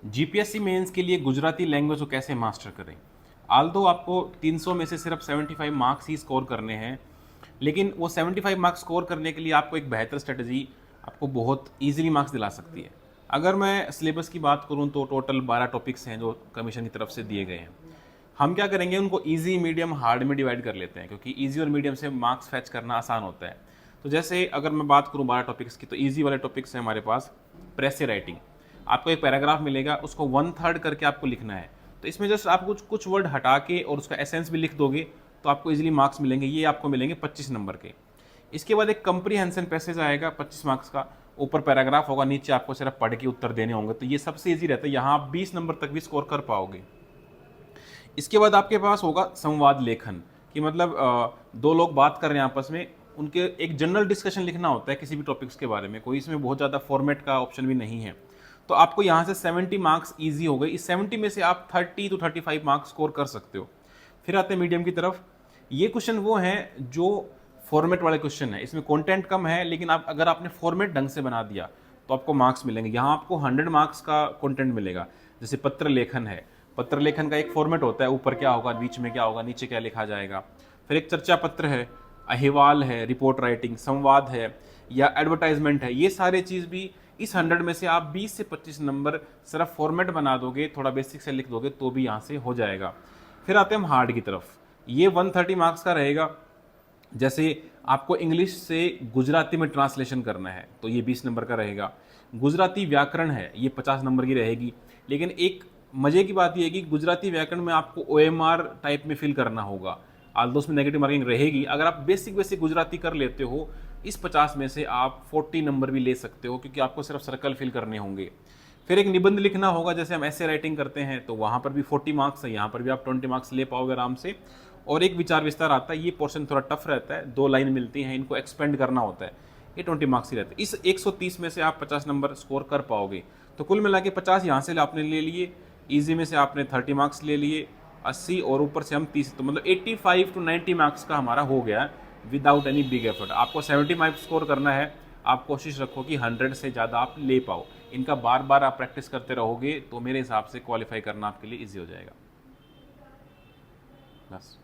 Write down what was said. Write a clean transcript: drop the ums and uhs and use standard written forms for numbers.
GPSC mains के लिए Gujarati language को कैसे मास्टर करें। आल्दो आपको 300 में से सिर्फ 75 मार्क्स ही स्कोर करने हैं, लेकिन वो 75 मार्क्स स्कोर करने के लिए आपको एक बेहतर स्ट्रेटजी आपको बहुत ईजिली मार्क्स दिला सकती है। अगर मैं सिलेबस की बात करूं तो टोटल 12 टॉपिक्स हैं जो कमीशन की तरफ से दिए गए हैं। हम क्या करेंगे, उनको ईजी, मीडियम, हार्ड में डिवाइड कर लेते हैं, क्योंकि ईजी और मीडियम से मार्क्स फैच करना आसान होता है। तो जैसे अगर मैं बात करूं 12 टॉपिक्स की, तो ईजी वाले टॉपिक्स हैं हमारे पास प्रेस से राइटिंग। आपको एक पैराग्राफ मिलेगा, उसको 1/3 करके आपको लिखना है। तो इसमें जस्ट आप कुछ वर्ड हटा के और उसका एसेंस भी लिख दोगे तो आपको इजीली मार्क्स मिलेंगे। ये आपको मिलेंगे 25 नंबर के। इसके बाद एक कंप्रीहेंशन पैसेज आएगा 25 मार्क्स का, ऊपर पैराग्राफ होगा, नीचे आपको सिर्फ पढ़ के उत्तर देने होंगे। तो ये सबसे ईजी रहता है, यहाँ आप 20 नंबर तक भी स्कोर कर पाओगे। इसके बाद आपके पास होगा संवाद लेखन, कि मतलब दो लोग बात कर रहे हैं आपस में, उनके एक जनरल डिस्कशन लिखना होता है किसी भी टॉपिक्स के बारे में, कोई इसमें बहुत ज़्यादा फॉर्मेट का ऑप्शन भी नहीं है। तो आपको यहाँ से 70 मार्क्स ईजी हो गए। इस 70 में से आप 30 to 35 मार्क्स स्कोर कर सकते हो। फिर आते हैं मीडियम की तरफ। ये क्वेश्चन वो हैं जो फॉर्मेट वाले क्वेश्चन है, इसमें कंटेंट कम है, लेकिन आप अगर आपने फॉर्मेट ढंग से बना दिया तो आपको मार्क्स मिलेंगे। यहाँ आपको 100 मार्क्स का कंटेंट मिलेगा। जैसे पत्र लेखन है, पत्र लेखन का एक फॉर्मेट होता है, ऊपर क्या होगा, बीच में क्या होगा, नीचे क्या लिखा जाएगा। फिर एक चर्चा पत्र है, अहवाल है, रिपोर्ट राइटिंग, संवाद है या एडवर्टाइजमेंट है। ये सारे चीज़ भी इस 100 में से आप 20 से 25 नंबर सिर्फ फॉर्मेट बना दोगे, थोड़ा बेसिक से लिख दोगे तो भी यहाँ से हो जाएगा। फिर आते हैं हम हार्ड की तरफ। ये 130 मार्क्स का रहेगा। जैसे आपको इंग्लिश से गुजराती में ट्रांसलेशन करना है तो ये 20 नंबर का रहेगा। गुजराती व्याकरण है, ये 50 नंबर की रहेगी। लेकिन एक मजे की बात ये है कि गुजराती व्याकरण में आपको OMR टाइप में फिल करना होगा। आल्दो में नेगेटिव मार्किंग रहेगी। अगर आप बेसिक गुजराती कर लेते हो, इस 50 में से आप 40 नंबर भी ले सकते हो, क्योंकि आपको सिर्फ सर्कल फिल करने होंगे। फिर एक निबंध लिखना होगा, जैसे हम ऐसे राइटिंग करते हैं, तो वहाँ पर भी 40 मार्क्स है, यहाँ पर भी आप 20 मार्क्स ले पाओगे आराम से। और एक विचार विस्तार आता है, ये पोर्शन थोड़ा टफ रहता है, 2 लाइन मिलती हैं, इनको एक्सपेंड करना होता है, ये 20 मार्क्स ही रहते हैं। इस 130 में से आप 50 नंबर स्कोर कर पाओगे। तो कुल मिला के 50 यहाँ से आपने ले लिए, ईजी में से आपने 30 मार्क्स ले लिए, 80 और ऊपर से हम 30, तो मतलब 85 to 90 मार्क्स का हमारा हो गया विदाउट एनी बिग एफर्ट। आपको 70 मार्क्स स्कोर करना है, आप कोशिश रखो कि 100 से ज़्यादा आप ले पाओ। इनका बार बार आप प्रैक्टिस करते रहोगे तो मेरे हिसाब से क्वालिफाई करना आपके लिए ईजी हो जाएगा। बस।